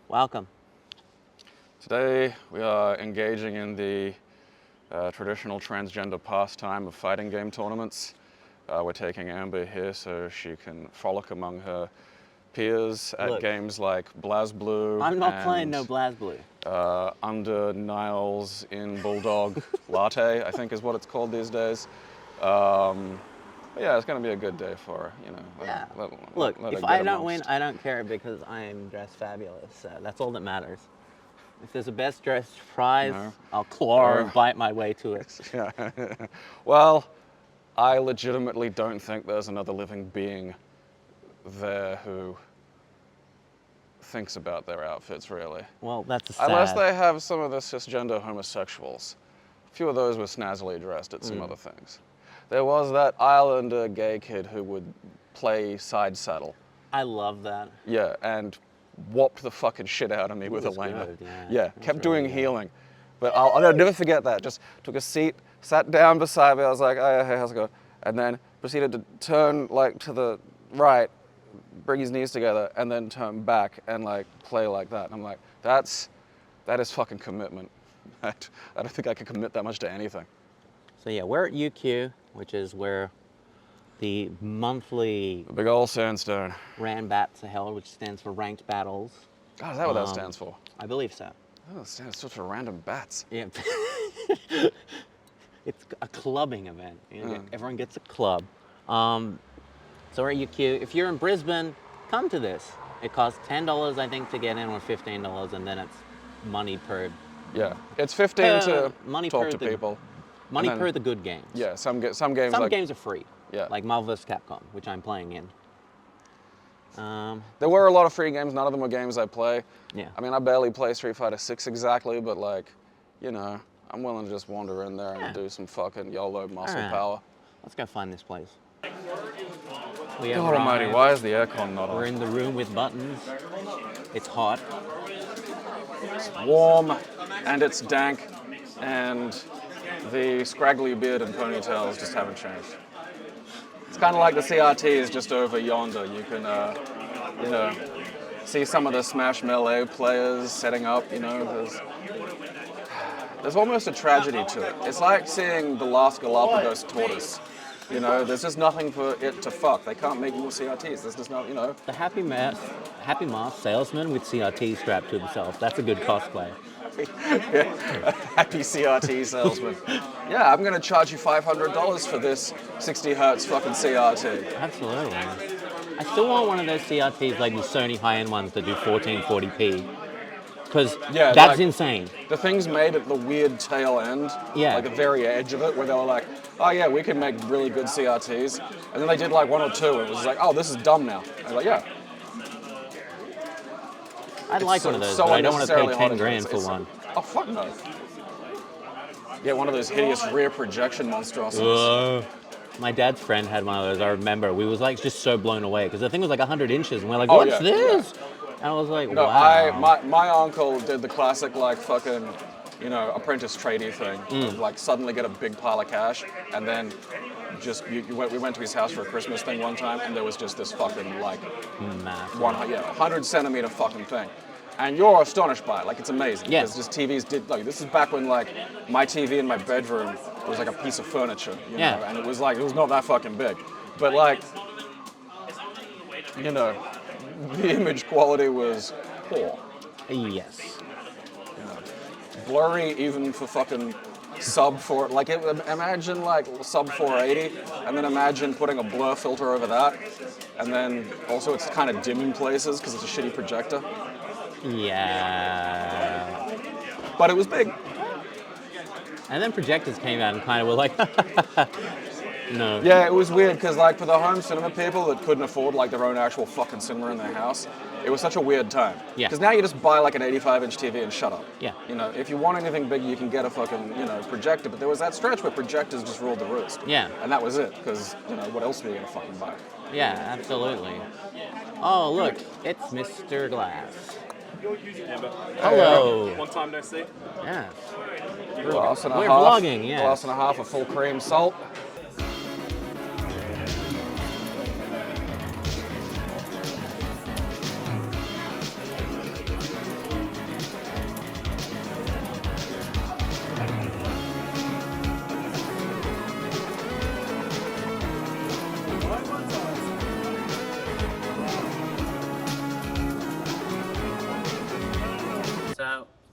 Welcome. Today we are engaging in the traditional transgender pastime of fighting game tournaments. We're taking Amber here so she can frolic among her peers at games like BlazBlue. I'm not playing no BlazBlue. Under Niles in Bulldog Latte, I think is what it's called these days. But yeah, it's going to be a good day for her, you know. Yeah. Let if I don't win, I don't care because I am dressed fabulous. So that's all that matters. If there's a best dressed prize, I'll claw and bite my way to it. Yeah. Well, I legitimately don't think there's another living being there who thinks about their outfits, really. Well, that's sad. Unless they have some of the cisgender homosexuals. A few of those were snazzily dressed at some other things. There was that Islander gay kid who would play side saddle. I love that. Yeah, and whopped the fucking shit out of me with Elena. Good, yeah, kept doing healing. But I'll never forget that. Just took a seat, sat down beside me. I was like, oh, hey, how's it going? And then proceeded to turn like to the right, bring his knees together, and then turn back and like play like that. And I'm like, that is fucking commitment. I don't think I could commit that much to anything. So yeah, we're at UQ, which is where the monthly The big old sandstone. Ranbats are held, which stands for Ranked Battles. God, is that what that stands for? I believe so. Oh, it stands for random bats. Yeah. It's a clubbing event. Everyone gets a club. So we're at UQ. If you're in Brisbane, come to this. It costs $10, I think, to get in, or $15, and then it's money per. Yeah, it's 15 to money talk per to people. Money per the good games. Yeah, some games. Some like, games are free. Yeah. Like Marvel vs. Capcom, which I'm playing in. There were a lot of free games. None of them were games I play. Yeah. I mean, I barely play Street Fighter 6 exactly, but like, you know, I'm willing to just wander in there and do some fucking YOLO muscle power. Let's go find this place. God almighty, why is the aircon not on? We're in the room with buttons. It's hot. It's warm, and it's dank, and the scraggly beard and ponytails just haven't changed. It's kind of like the CRT is just over yonder. You can, you know, see some of the Smash Melee players setting up, you know. There's almost a tragedy to it. It's like seeing the last Galapagos tortoise. You know, there's just nothing for it to fuck. They can't make more CRTs. There's just no, you know. The Happy Mask salesman with CRT strapped to himself. That's a good cosplay. Yeah, a happy CRT salesman. Yeah, I'm gonna charge you $500 for this 60 hertz fucking CRT. Absolutely. I still want one of those CRTs, like the Sony high-end ones that do 1440p. Because that's like, insane. The things made at the weird tail end, like the very edge of it, where they were like, oh yeah, we can make really good CRTs. And then they did like one or two, and it was like, oh, this is dumb now. I was like, yeah. I'd like one of those, but I don't want to pay 10 grand for one. Oh, fuck no. Yeah, one of those hideous rear projection monstrosities. My dad's friend had one of those, I remember. We was like just so blown away, because the thing was like 100 inches, and we're like, what's this? Yeah. And I was like, wow. My uncle did the classic like fucking, you know, apprentice tradie thing. Of, like suddenly get a big pile of cash, and then just, we went to his house for a Christmas thing one time, and there was just this fucking like, 100 centimeter fucking thing. And you're astonished by it, like it's amazing. Yeah. Because just TVs did, like this is back when like my TV in my bedroom was like a piece of furniture, you know, and it was not that fucking big. But like, you know, the image quality was poor. Yes. You know, blurry even for fucking sub 4, like imagine like sub 480, and then imagine putting a blur filter over that, and then also it's kind of dim in places because it's a shitty projector. Yeah. But it was big. And then projectors came out and kind of were like, no. Yeah, it was weird because like for the home cinema people that couldn't afford like their own actual fucking cinema in their house, it was such a weird time. Yeah. Because now you just buy like an 85-inch TV and shut up. Yeah. You know, if you want anything big, you can get a fucking, you know, projector. But there was that stretch where projectors just ruled the roost. Yeah. And that was it, because, you know, what else were you going to fucking buy? Yeah, absolutely. Oh, look, it's Mr. Glass. Hello. One time no see. Yeah. We're vlogging, yeah. Glass and a half of full cream salt.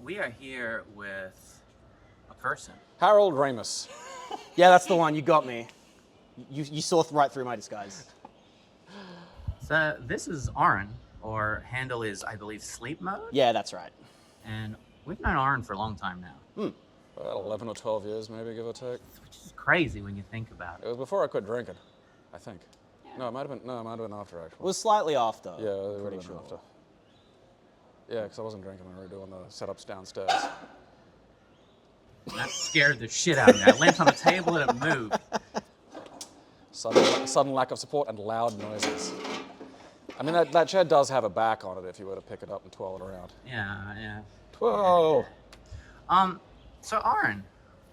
we are here with a person. Harold Ramis. Yeah, that's the one. You got me. You saw right through my disguise. So this is Aaron, or handle is, I believe, sleep mode. Yeah, that's right. And we've known Aaron for a long time now. About 11 or 12 years, maybe, give or take. Which is crazy when you think about It it. was before I quit drinking, I think. No, it might have been after, actually. It was slightly after. Yeah, it would pretty have been sure. after. Yeah, because I wasn't drinking when we were doing the setups downstairs. That scared the shit out of me. I leant on a table and it moved. Sudden lack of support and loud noises. I mean, that chair does have a back on it if you were to pick it up and twirl it around. Yeah. Twirl! So Aaron,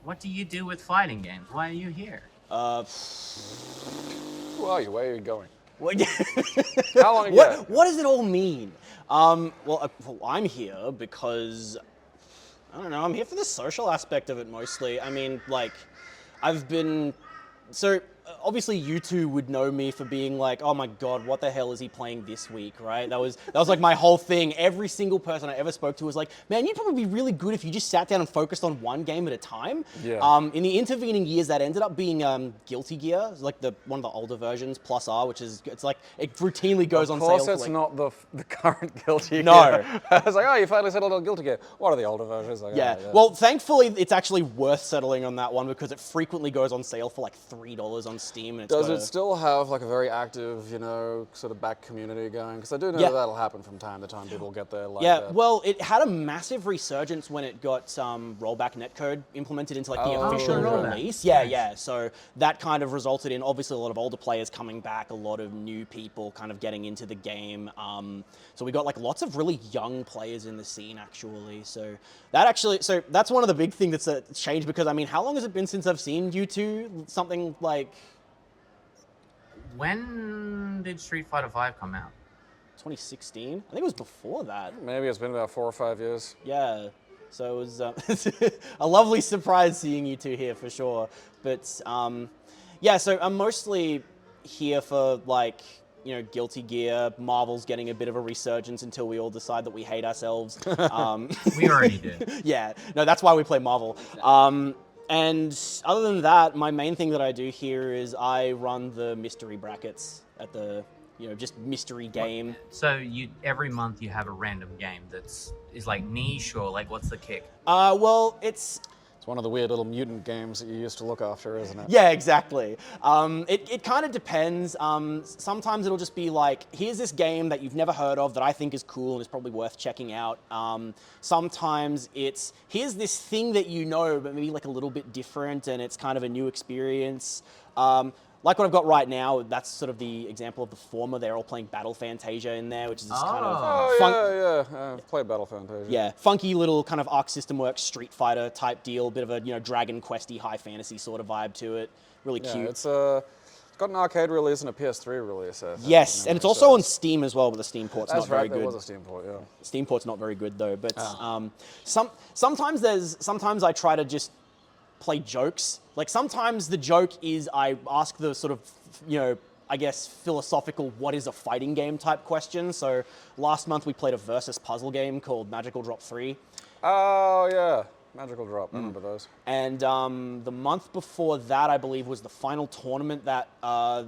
what do you do with fighting games? Why are you here? Who are you? Where are you going? What, How long ago? what does it all mean? Well, I'm here because, I don't know, I'm here for the social aspect of it mostly. I mean, like, I've been, so obviously you two would know me for being like, oh my God, what the hell is he playing this week, right? That was like my whole thing. Every single person I ever spoke to was like, man, you'd probably be really good if you just sat down and focused on one game at a time. Yeah. In the intervening years, that ended up being Guilty Gear, like one of the older versions, Plus R, which is, it's like, it routinely goes on sale. Of course it's not the current Guilty Gear. No. I was like, oh, you finally settled on Guilty Gear. What are the older versions? Like, Yeah. oh, Well, thankfully, it's actually worth settling on that one because it frequently goes on sale for like $3 on Steam. And it's Does got it still have like a very active, sort of back community going? Because I do know Yeah. that'll happen from time to time. People get there like Yeah, that. well, it had a massive resurgence when it got rollback netcode implemented into like the Oh, official rollback. release. Yeah. So that kind of resulted in obviously a lot of older players coming back, a lot of new people kind of getting into the game. So we got like lots of really young players in the scene actually. So that's one of the big things that's changed because I mean, how long has it been since I've seen you two? Something like When did Street Fighter V come out? 2016? I think it was before that. Maybe it's been about 4 or 5 years. Yeah, so it was a lovely surprise seeing you two here for sure. But yeah, so I'm mostly here for like, Guilty Gear, Marvel's getting a bit of a resurgence until we all decide that we hate ourselves. We already did. Yeah, no, that's why we play Marvel. And other than that, my main thing that I do here is I run the mystery brackets at the, just mystery game. So every month you have a random game is like niche or like what's the kick? Well, it's It's one of the weird little mutant games that you used to look after, isn't it? Yeah, exactly. It kind of depends. Sometimes it'll just be like, here's this game that you've never heard of that I think is cool and is probably worth checking out. Sometimes it's, here's this thing that you know, but maybe like a little bit different and it's kind of a new experience. Like what I've got right now, that's sort of the example of the former. They're all playing Battle Fantasia in there, which is this kind of Oh, yeah. Play Battle Fantasia. yeah, funky little kind of Arc System Works Street Fighter type deal, bit of a Dragon Questy high fantasy sort of vibe to it. Really Yeah, cute. it's got an arcade release and a PS3 release. I think, Yes, and it's also on Steam as well, but the Steam port's That's not very right. There good. was a Steam port. Yeah. Steam port's not very good though. But sometimes I try to just play jokes. Like sometimes the joke is I ask the sort of I guess philosophical what is a fighting game type question. So last month we played a versus puzzle game called Magical Drop 3. Oh yeah, Magical Drop. I remember those. And the month before that, I believe, was the final tournament that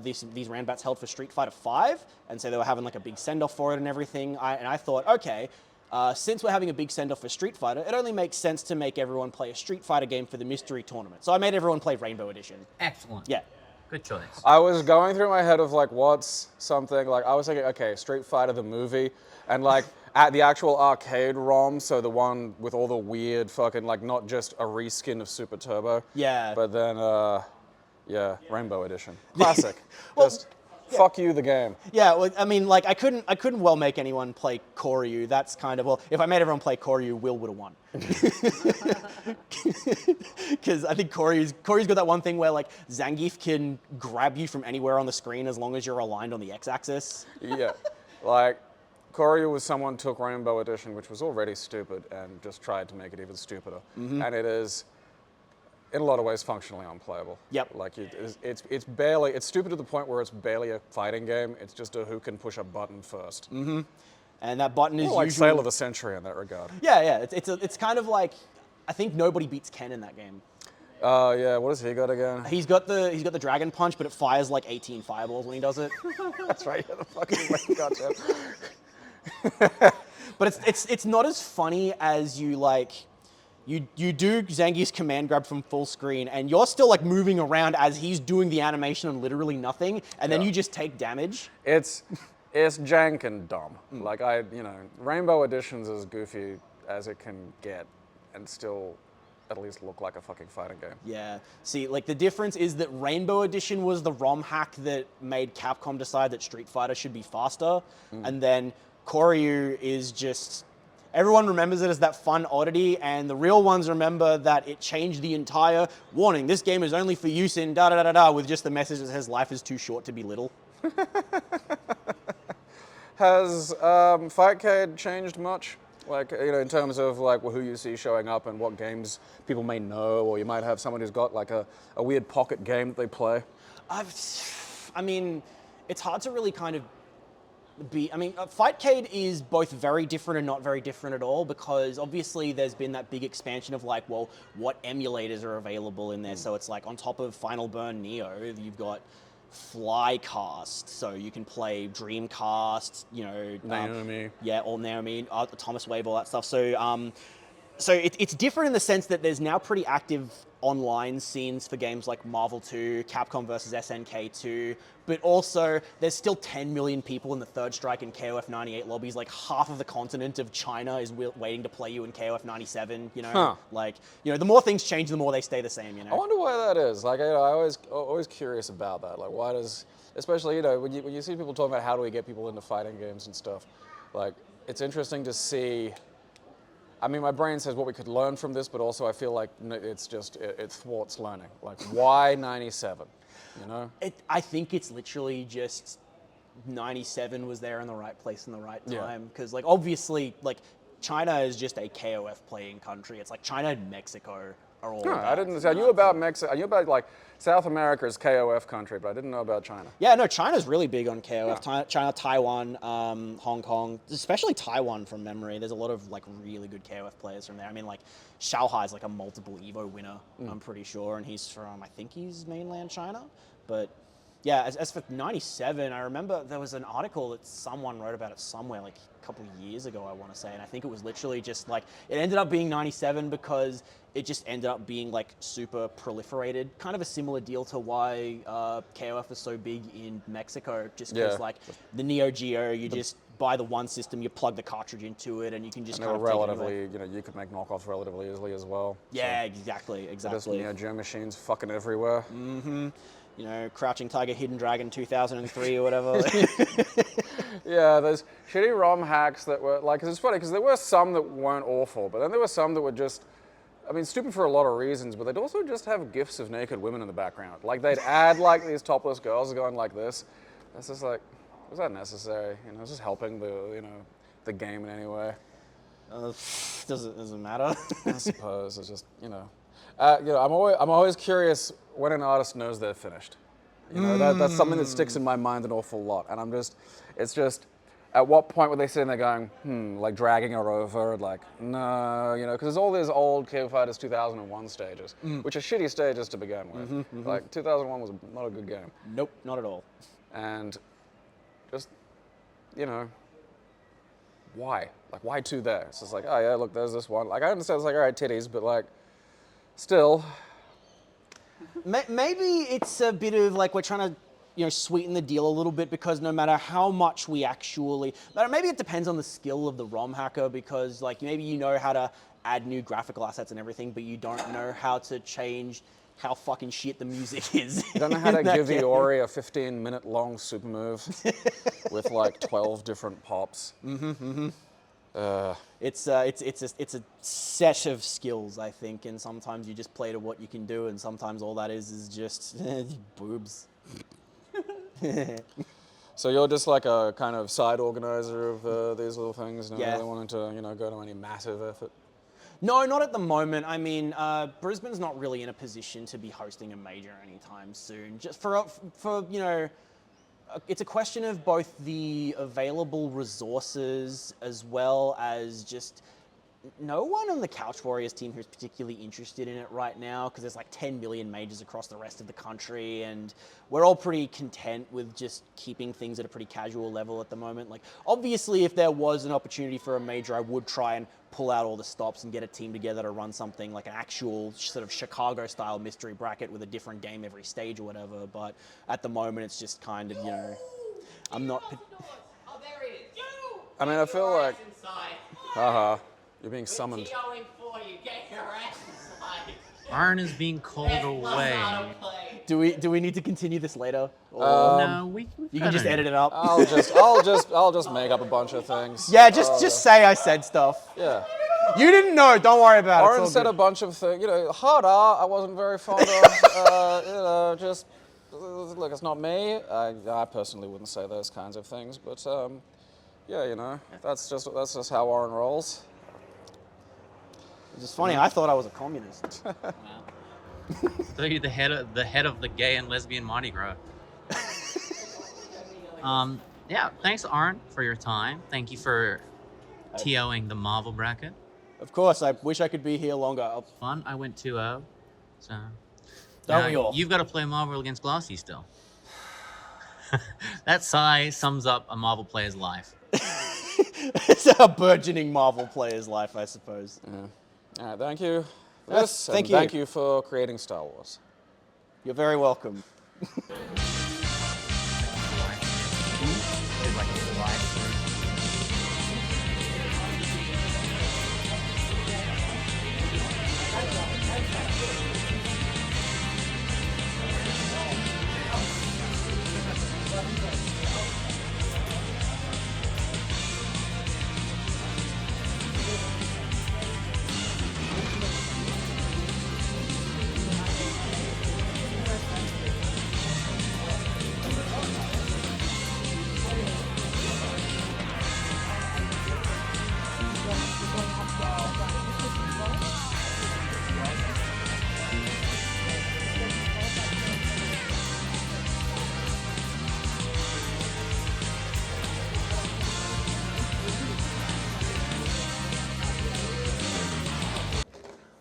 these Ranbats held for Street Fighter V. And so they were having like a big send-off for it and everything. And I thought, okay, since we're having a big send-off for Street Fighter, it only makes sense to make everyone play a Street Fighter game for the mystery tournament. So I made everyone play Rainbow Edition. Excellent. Yeah. Good choice. I was going through my head of like, what's something like I was thinking, okay, Street Fighter the movie, and like at the actual arcade ROM, so the one with all the weird fucking like not just a reskin of Super Turbo. Yeah. But then yeah, Rainbow Edition, classic. Well, Just fuck you the game. Yeah, well, I mean, like, I couldn't well make anyone play Koryu. That's kind of, well, if I made everyone play Koryu, Will would have won. Because I think Koryu's got that one thing where, like, Zangief can grab you from anywhere on the screen as long as you're aligned on the x-axis. Yeah, like Koryu was someone took Rainbow Edition, which was already stupid, and just tried to make it even stupider. And it is, in a lot of ways, functionally unplayable. Yep. Like it's barely, it's stupid to the point where it's barely a fighting game. It's just a who can push a button first. And that button is More like usually... Sale of the Century in that regard. Yeah. It's kind of like, I think nobody beats Ken in that game. Yeah, what has he got again? He's got the dragon punch, but it fires like 18 fireballs when he does it. That's right, yeah, the fucking gotcha. But it's not as funny as you like. You do Zangief's command grab from full screen, and you're still like moving around as he's doing the animation on literally nothing, and then you just take damage. It's jank and dumb. Like Rainbow Edition's as goofy as it can get, and still at least look like a fucking fighting game. Yeah. See, like the difference is that Rainbow Edition was the ROM hack that made Capcom decide that Street Fighter should be faster, and then Koryu is just... Everyone remembers it as that fun oddity, and the real ones remember that it changed the entire warning. This game is only for use in da-da-da-da-da, with just the message that says life is too short to be little. Has Fightcade changed much? Like, in terms of like who you see showing up and what games people may know, or you might have someone who's got like a weird pocket game that they play? I mean, it's hard to really kind of Fightcade is both very different and not very different at all, because obviously there's been that big expansion of like, well, what emulators are available in there. So it's like on top of Final Burn Neo, you've got Flycast, so you can play Dreamcast, Naomi. Or Naomi, Thomas Wave, all that stuff. So it's different in the sense that there's now pretty active online scenes for games like Marvel 2, Capcom versus SNK 2, but also there's still 10 million people in the Third Strike and KOF 98 lobbies. Like half of the continent of China is waiting to play you in KOF 97. The more things change, the more they stay the same. I wonder why that is. Like, I always curious about that. Like, why does, especially when you see people talking about how do we get people into fighting games and stuff, like it's interesting to see. I mean, my brain says what we could learn from this, but also I feel like it's just, it thwarts learning. Like, why 97, I think it's literally just 97 was there in the right place in the right time. Because, like, obviously, like, China is just a KOF playing country. It's like China and Mexico are all I knew about Mexico. I knew about, like, South America's KOF country, but I didn't know about China. Yeah, no, China's really big on KOF. China, Taiwan, Hong Kong, especially Taiwan from memory. There's a lot of like really good KOF players from there. I mean, like Xiaohai's like a multiple Evo winner, I'm pretty sure, and he's from, I think he's mainland China. But yeah, as for 97, I remember there was an article that someone wrote about it somewhere like a couple of years ago, I want to say, and I think it was literally just like, it ended up being 97 because it just ended up being like super proliferated. Kind of a similar deal to why KOF is so big in Mexico, just because like the Neo Geo, you just buy the one system, you plug the cartridge into it, and you can just kind of relatively, you could make knockoffs relatively easily as well. Yeah, so exactly. Just Neo Geo machines fucking everywhere. Mm-hmm. Crouching Tiger, Hidden Dragon 2003 or whatever. Yeah, there's shitty ROM hacks that were like, cause it's funny, because there were some that weren't awful, but then there were some that were just, I mean, stupid for a lot of reasons, but they'd also just have GIFs of naked women in the background. Like, they'd add like these topless girls going like this. It's just like, was that necessary? It's just helping the game in any way. Doesn't matter. I suppose it's just, I'm always curious when an artist knows they're finished. That's something that sticks in my mind an awful lot. And it's just, at what point were they sitting there going, like dragging her over, and like, no, because there's all these old King of Fighters 2001 stages, which are shitty stages to begin with. Like, 2001 was not a good game. Nope, not at all. And just, why? Like, why two there? It's just like, oh yeah, look, there's this one. Like, I understand it's like, all right, titties, but like, still. Maybe it's a bit of like we're trying to, sweeten the deal a little bit, because no matter how much we actually, maybe it depends on the skill of the ROM hacker, because like maybe you know how to add new graphical assets and everything, but you don't know how to change how fucking shit the music is. You don't know how to give Iori a 15-minute long super move with like 12 different pops. It's a set of skills, I think, and sometimes you just play to what you can do, and sometimes all that is just boobs. So you're just like a kind of side organizer of these little things, not really wanting to go to any massive effort? No, not at the moment. I mean, Brisbane's not really in a position to be hosting a major anytime soon. Just for it's a question of both the available resources as well as just no one on the CouchWarriors team who's particularly interested in it right now, because there's like 10 million majors across the rest of the country, and we're all pretty content with just keeping things at a pretty casual level at the moment. Like, obviously, if there was an opportunity for a major, I would try and pull out all the stops and get a team together to run something like an actual sort of Chicago-style mystery bracket with a different game every stage or whatever, but at the moment, it's just kind of, I'm not... Oh, there he is. I mean, I feel like... Haha. You're being summoned. Arn is being called away. Do we need to continue this later? No, you can just edit it up. I'll just make up a bunch of things. Yeah, just say I said stuff. Yeah. You didn't know. Don't worry about it. Oren said a bunch of things. Hard art I wasn't very fond of. Just look, it's not me. I personally wouldn't say those kinds of things, but yeah, that's just how Oren rolls. It's just funny. I thought I was a communist. Wow. So you're the head of the gay and lesbian Mardi Gras. Yeah, thanks, Arn, for your time. Thank you for TOing the Marvel bracket. Of course, I wish I could be here longer. Fun. I went 2-0, so. Don't we all? You've got to play Marvel against Glassy still. That sigh sums up a Marvel player's life. It's a burgeoning Marvel player's life, I suppose. Yeah. All right, thank you for this. Thank you. Thank you for creating Star Wars. You're very welcome.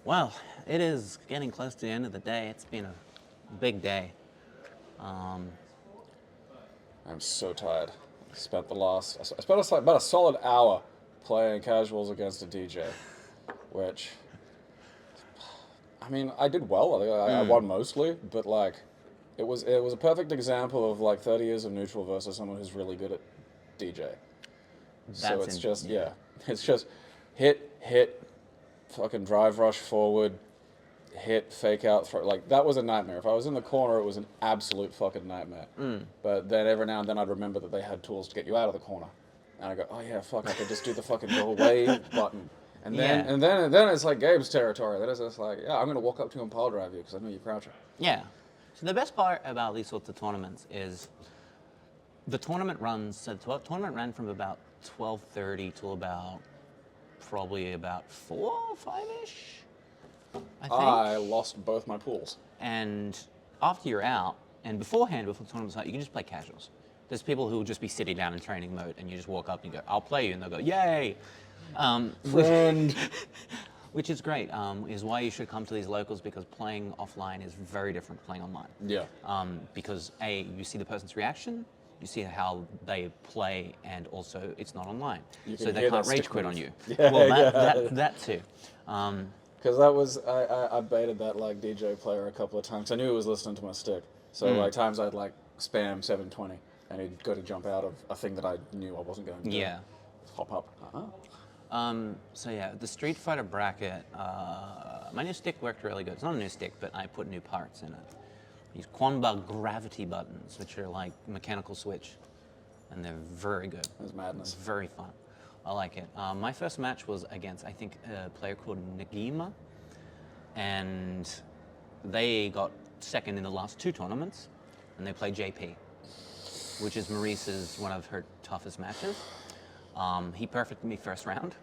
Well, it is getting close to the end of the day. It's been a big day. I'm so tired. I spent about a solid hour playing casuals against a DJ, which, I mean, I did well. I won mostly, but like, it was a perfect example of like 30 years of neutral versus someone who's really good at DJ. So it's just it's just hit, fucking drive rush forward, hit, fake out, like that was a nightmare. If I was in the corner, it was an absolute fucking nightmare. But then every now and then I'd remember that they had tools to get you out of the corner, and I go, oh yeah, fuck, I could just do the fucking go away button, and then it's like Gabe's territory. Then it's just like, yeah, I'm gonna walk up to you and pile drive you because I know you're crouching. Yeah. So the best part about these sorts of tournaments is the tournament runs. So the tournament ran from about 12:30 till about probably about 4 or 5-ish, I think. I lost both my pools. And after you're out, and before the tournament's out, you can just play casuals. There's people who will just be sitting down in training mode, and you just walk up and you go, I'll play you, and they'll go, yay! Friend. Which is great, is why you should come to these locals, because playing offline is very different to playing online. Yeah. Because A, you see the person's reaation, you see how they play, and also it's not online. So they can't rage quit on you. Yeah, well, that too. Because that was, I baited that like DJ player a couple of times. I knew he was listening to my stick. So like times I'd like spam 720 and he'd go to jump out of a thing that I knew I wasn't going to do. Yeah. Hop up. So yeah, the Street Fighter bracket, my new stick worked really good. It's not a new stick, but I put new parts in it. These Quanba gravity buttons, which are like mechanical switch, and they're very good. It was madness. It's very fun. I like it. My first match was against, I think, a player called Nagima, and they got second in the last 2 tournaments, and they played JP, which is Maurice's one of her toughest matches. He perfected me first round.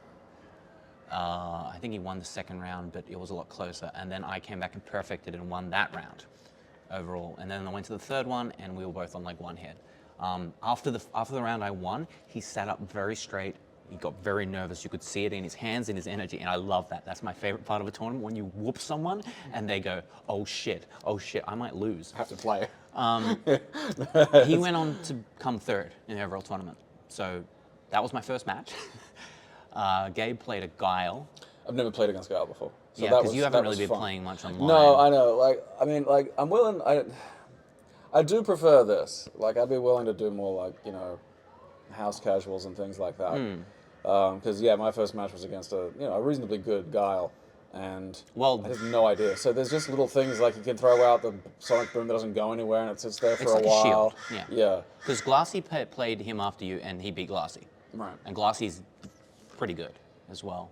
I think he won the second round, but it was a lot closer, and then I came back and perfected and won that round overall. And then I went to the third one, and we were both on like 1 hit. After the round I won, he sat up very straight. He got very nervous. You could see it in his hands, in his energy, and I love that. That's my favorite part of a tournament, when you whoop someone and they go, oh shit, I might lose. Have to play. He went on to come third in the overall tournament. So that was my first match. Gabe played a Guile. I've never played against Gabriel before. So Yeah, because you haven't really been playing much online. No, I know. I'm willing. I do prefer this. Like, I'd be willing to do more, like, house casuals and things like that. Because my first match was against a reasonably good Guile, and I have no idea. So there's just little things like you can throw out the sonic boom that doesn't go anywhere and it sits there for it's a like while. A shield. Yeah. Because Glassy played him after you, and he beat Glassy. Right. And Glassy's pretty good as well.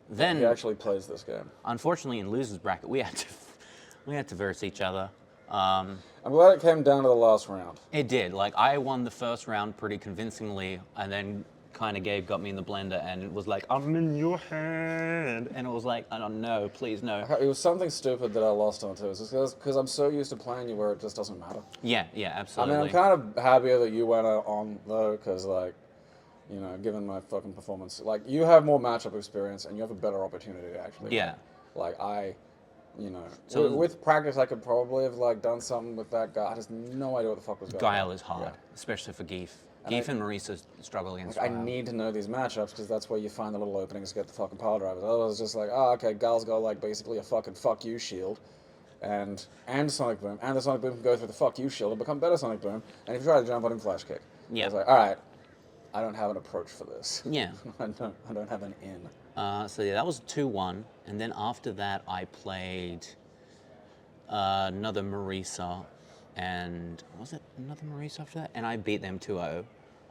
Then he actually plays this game. Unfortunately, in losers bracket, we had to verse each other. I'm glad it came down to the last round. It did. Like, I won the first round pretty convincingly, and then kind of Gabe got me in the blender, and it was like, I'm in your hand. And it was like, I don't know, please no. It was something stupid that I lost on too. It's because I'm so used to playing you where it just doesn't matter. Yeah, absolutely. I mean, I'm kind of happier that you went on though, because given my fucking performance, like, you have more matchup experience and you have a better opportunity to actually. Yeah. Win. Like, So with practice, I could probably have done something with that guy. I just no idea what the fuck was going on. Guile is hard, especially for Geef. Geef and Marisa struggle against I Guile. need to know these matchups because that's where you find the little openings to get the fucking power drivers. Otherwise, it's just like, okay, Guile's got like basically a fucking fuck you shield, and Sonic Boom, and the Sonic Boom can go through the fuck you shield and become better Sonic Boom. And if you try to jump on him, flash kick. Yeah. It's like, all right, I don't have an approach for this. Yeah. I don't have an in. So that was 2-1, and then after that I played another Marisa, and was it another Marisa after that? And I beat them 2-0,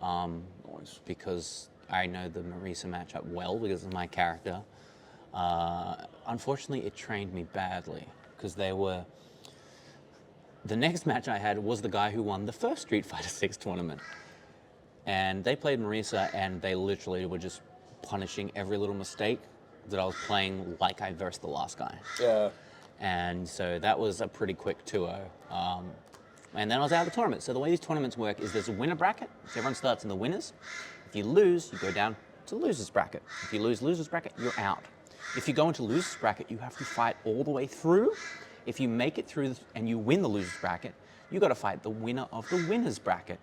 Nice. because I know the Marisa matchup well because of my character. Unfortunately, it trained me badly because the next match I had was the guy who won the first Street Fighter 6 tournament. And they played Marisa, and they literally were just punishing every little mistake that I was playing like I versed the last guy. Yeah. And so that was a pretty quick 2-0. And then I was out of the tournament. So the way these tournaments work is there's a winner bracket. So everyone starts in the winners. If you lose, you go down to losers bracket. If you lose losers bracket, you're out. If you go into losers bracket, you have to fight all the way through. If you make it through and you win the losers bracket, you got to fight the winner of the winners bracket.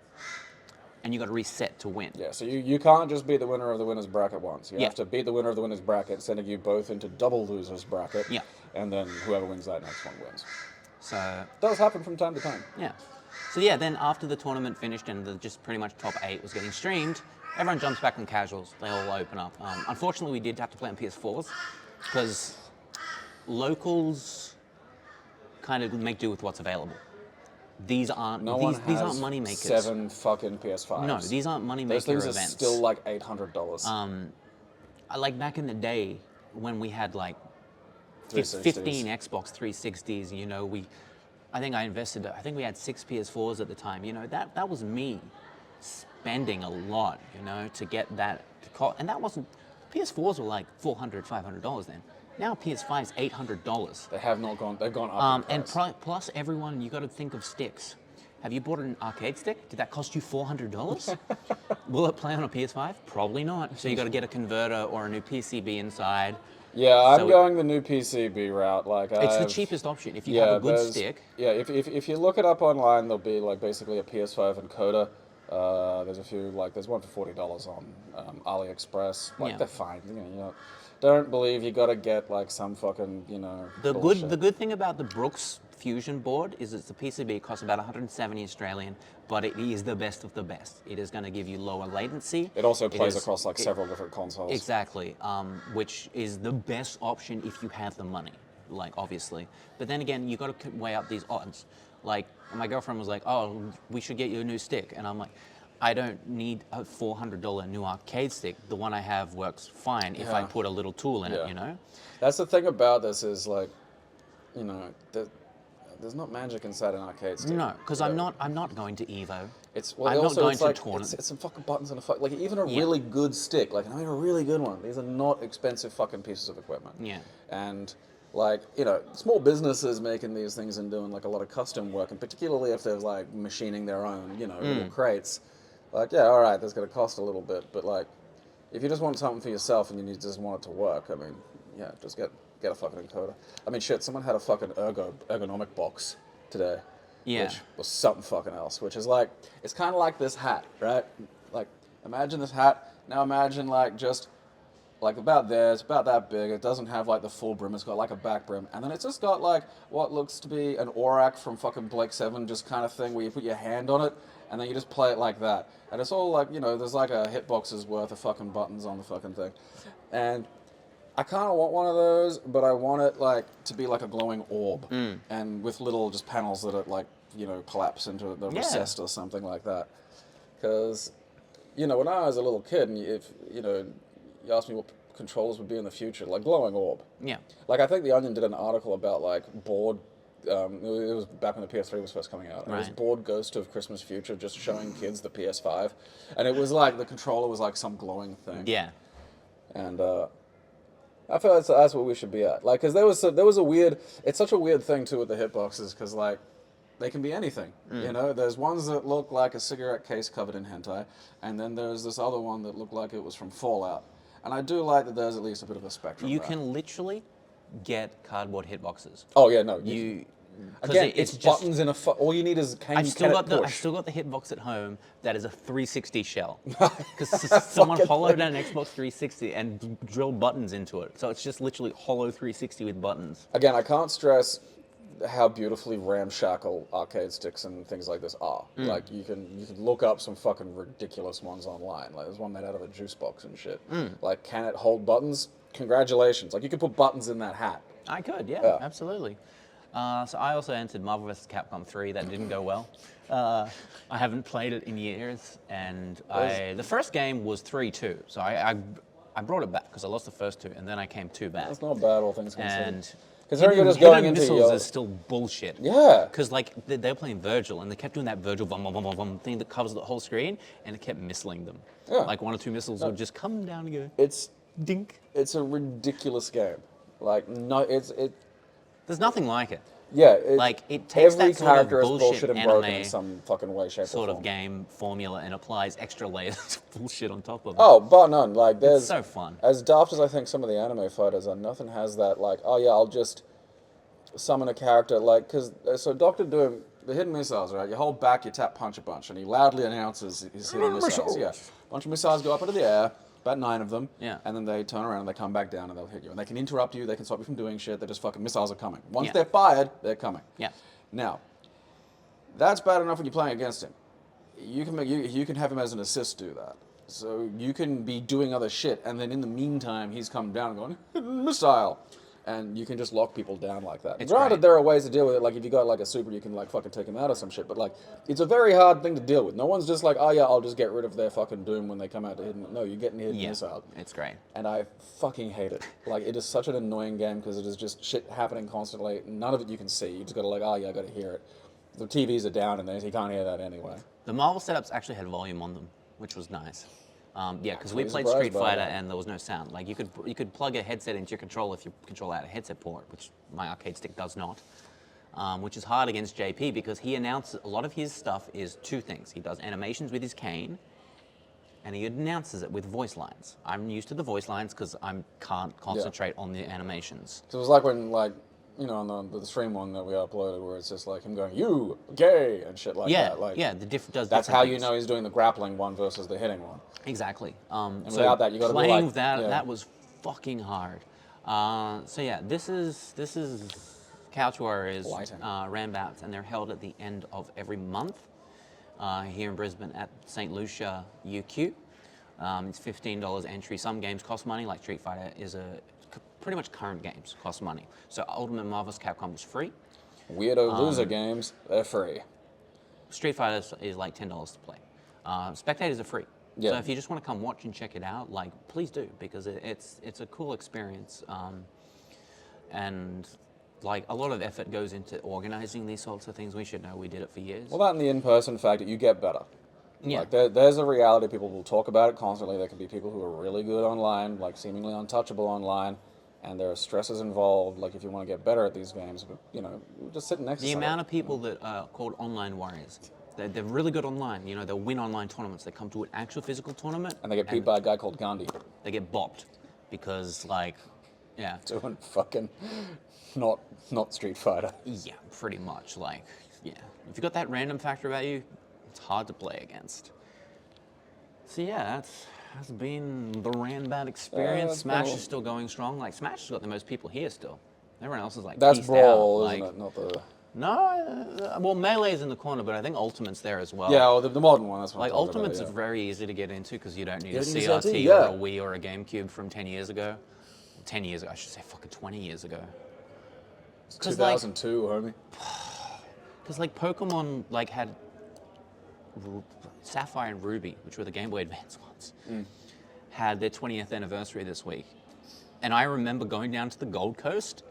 And you got to reset to win. Yeah, so you can't just beat the winner of the winners bracket once. You Yeah. have to beat the winner of the winners bracket, sending you both into double losers bracket. Yeah. And then whoever wins that next one wins. So It does happen from time to time. yeah. So yeah, then after the tournament finished and the just pretty much top 8 was getting streamed, everyone jumps back on casuals. They all open up. Unfortunately, we did have to play on PS4s because locals kind of make do with what's available. These aren't these aren't money makers. 7 fucking PS5s. No, these aren't money Those maker things events. are still like $800. Like back in the day when we had like 360s. 15 Xbox 360s, I think we had 6 PS4s at the time. That was me spending a lot, to get that. And that wasn't, PS4s were like $400, $500 then. Now PS5's $800. They have not gone, they've gone up in And price. plus everyone, you got to think of sticks. Have you bought an arcade stick? Did that cost you $400? Will it play on a PS5? Probably not. So you got to get a converter or a new PCB inside. Yeah, I'm So going the new PCB route. Like, It's the I've- cheapest option. If you have a good there's- stick, Yeah, if you look it up online, there'll be like basically a PS5 encoder. There's a few, like there's one for $40 on AliExpress. Like Yeah. they're fine. Don't believe you got to get like some fucking bullshit. The good thing about the Brooks Fusion board is it's the PCB. It costs about 170 Australian, but it is the best of the best. It is going to give you lower latency. It also plays is- across like several different consoles. Exactly, which is the best option if you have the money, like obviously. But then again, you got to weigh up these odds. Like my girlfriend was like, "Oh, we should get you a new stick," and I'm like, "I don't need a $400 new arcade stick. The one I have works fine if I Yeah. put a little tool in Yeah. it, That's the thing about this is like, there's not magic inside an arcade stick. No, because I'm not going to Evo. It's I'm not going it's to like, tournament. It's some fucking buttons and like even a Yeah. really good stick, like I mean a really good one. These are not expensive fucking pieces of equipment. Yeah. And like, you know, small businesses making these things and doing like a lot of custom work, and particularly if they're like machining their own, you know, little crates. Like, yeah, all right, that's going to cost a little bit, but like, if you just want something for yourself and you just want it to work, I mean, yeah, just get a fucking encoder. I mean, shit, someone had a fucking ergonomic box today, which was something fucking else. Which is like, it's kind of like this hat, right? Like, imagine this hat. Now imagine like just like about there, it's about that big. It doesn't have like the full brim. It's got like a back brim, and then it's just got like what looks to be an Aurak from fucking Blake 7, just kind of thing where you put your hand on it and then you just play it like that. And it's all like, you know, there's like a hitbox's worth of fucking buttons on the fucking thing, and I kind of want one of those, but I want it like to be like a glowing orb, and with little just panels that it like, you know, collapse into the recessed or something like that. Because, you know, when I was a little kid, and if you know, you asked me what controllers would be in the future, like glowing orb. Yeah. Like I think The Onion did an article about like bored. It was back when the PS3 was first coming out. And It was Bored Ghost of Christmas Future, just showing kids the PS5, and it was like the controller was like some glowing thing. Yeah. And I feel that's what we should be at. Like, because there was a weird. It's such a weird thing too with the hitboxes, because like they can be anything. You know, there's ones that look like a cigarette case covered in hentai, and then there's this other one that looked like it was from Fallout. And I do like that there's at least a bit of a spectrum. You there. can literally get cardboard hitboxes. Oh yeah, no. Again, it's just, buttons in a. All you need is I've still got the hitbox at home that is a 360 shell, because someone hollowed out an Xbox 360 and drilled buttons into it. So it's just literally hollow 360 with buttons. Again, I can't stress how beautifully ramshackle arcade sticks and things like this are. Like you can look up some fucking ridiculous ones online. Like there's one made out of a juice box and shit. Like, can it hold buttons? Congratulations! Like you can put buttons in that hat. I could, yeah. Absolutely. So I also entered Marvel vs. Capcom 3. That didn't go well. I haven't played it in years, and the first game was 3-2. So I brought it back because I lost the first two, and then I came 2 back. That's not bad, all things considered. And Considering you're just going into missiles is still bullshit. Yeah. Because like they were playing Virgil, and they kept doing that Virgil bum, bum, bum, bum, bum thing that covers the whole screen, and it kept missiling them. Yeah. Like 1 or 2 missiles would just come down and go. It's dink. It's a ridiculous game. Like no, There's nothing like it. Yeah, it takes every that sort of character is bullshit and broken anime in some fucking way, shape, sort or form. of game formula and applies extra layers of bullshit on top of it. Oh, bar none. Like there's It's so fun. As daft as I think some of the anime fighters are, nothing has that like, oh yeah, I'll just summon a character like, because so Doctor Doom, the hidden missiles, right? You hold back, you tap punch a bunch, and he loudly announces his hidden missiles. Yeah, a bunch of missiles go up into the air. About 9 of them, and then they turn around and they come back down and they'll hit you. And they can interrupt you, they can stop you from doing shit, they're just fucking missiles are coming. Once they're fired, they're coming. Yeah. Now, that's bad enough when you're playing against him. You can have him as an assist do that. So you can be doing other shit, and then in the meantime, he's come down and going, missile. And you can just lock people down like that. Granted, there are ways to deal with it. Like if you got like a super, you can like fucking take him out or some shit. But like, it's a very hard thing to deal with. No one's just like, oh yeah, I'll just get rid of their fucking doom when they come out to hidden. No, you're getting hidden missile. It's great. And I fucking hate it. Like it is such an annoying game because it is just shit happening constantly. None of it you can see. You just gotta like, oh yeah, I gotta hear it. The TVs are down and you can't hear that anyway. The Marvel setups actually had volume on them, which was nice. Because we played Street Fighter and there was no sound. Like you could plug a headset into your controller if your controller had a headset port, which my arcade stick does not. Which is hard against JP because he announces a lot of his stuff is 2 things. He does animations with his cane, and he announces it with voice lines. I'm used to the voice lines because I can't concentrate on the animations. So it was like when you know, on the stream one that we uploaded, where it's just like him going, "You gay" and shit like that. Like, That's how you know he's doing the grappling one versus the hitting one. Exactly. And without that, you got to playing like, with that was fucking hard. So yeah, this is CouchWarriors Ranbats, and they're held at the end of every month here in Brisbane at St. Lucia UQ. It's $15 entry. Some games cost money, like Street Fighter is pretty much current games cost money. So Ultimate Marvel vs. Capcom is free. Weirdo loser games, they're free. Street Fighter is like $10 to play. Spectators are free. Yeah. So if you just want to come watch and check it out, like please do, because it's a cool experience. And like a lot of effort goes into organizing these sorts of things. We should know we did it for years. Well, that and the in-person fact that you get better. Yeah. Like there's a reality. People will talk about it constantly. There can be people who are really good online, like seemingly untouchable online, and there are stresses involved. Like if you want to get better at these games, but you know, just sit next to The somebody. amount of people that are called online warriors, they're really good online. You know, they'll win online tournaments. They come to an actual physical tournament, and they get beat by a guy called Gandhi. They get bopped because, like, yeah, Doing fucking not Street Fighter. yeah, pretty much. Like, yeah, if you got that random factor about you, it's hard to play against. So yeah, that's been the Ranbat experience. that's Smash cool. is still going strong. Like Smash has got the most people here still. Everyone else is like That's peaced Brawl, out. isn't Like, it? Not the. no, well, Melee's in the corner, but I think Ultimate's there as well. Yeah, well, the modern one. That's what Like I'm talking Ultimate's about, yeah. very easy to get into because you don't need You a don't need CRT, CRT, yeah. or a Wii or a GameCube from 10 years ago. 10 years ago, I should say fucking 20 years ago. It's 'Cause, 2002, homie. Because like Pokemon like had Sapphire and Ruby, which were the Game Boy Advance ones, had their 20th anniversary this week. And I remember going down to the Gold Coast.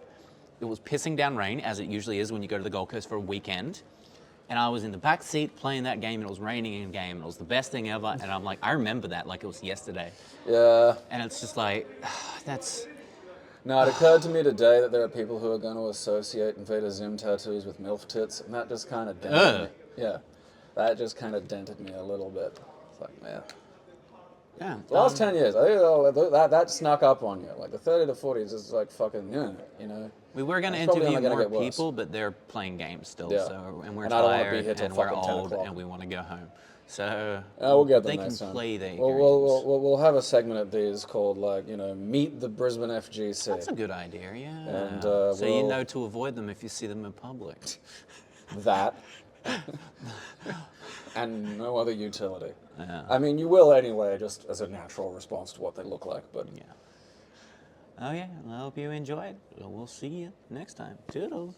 It was pissing down rain, as it usually is when you go to the Gold Coast for a weekend. And I was in the back seat playing that game, and it was raining in game, and it was the best thing ever. And I'm like, I remember that like it was yesterday. Yeah. And it's just like, that's... No, it occurred to me today that there are people who are going to associate Invader Zim tattoos with MILF tits, and that just kind of dented me. Yeah. That just kind of dented me a little bit. It's like, man. Yeah. The last 10 years, I think that snuck up on you. Like the 30 to 40s is like fucking, you know. We were going to It's probably interview only gonna more get worse. people, but they're playing games still, Yeah. so and we're And I don't wanna be tired, here till and we're fucking 10 old, o'clock. and we want to go home. So We'll get them they next can time. play their games. We'll have a segment at these called like, you know, Meet the Brisbane FGC. That's a good idea, yeah. And, so you we'll- know to avoid them if you see them in public. That. And no other utility. Yeah. I mean, you will anyway, just as a natural response to what they look like, but... Yeah. Oh yeah, I hope you enjoyed. We'll see you next time. Toodles.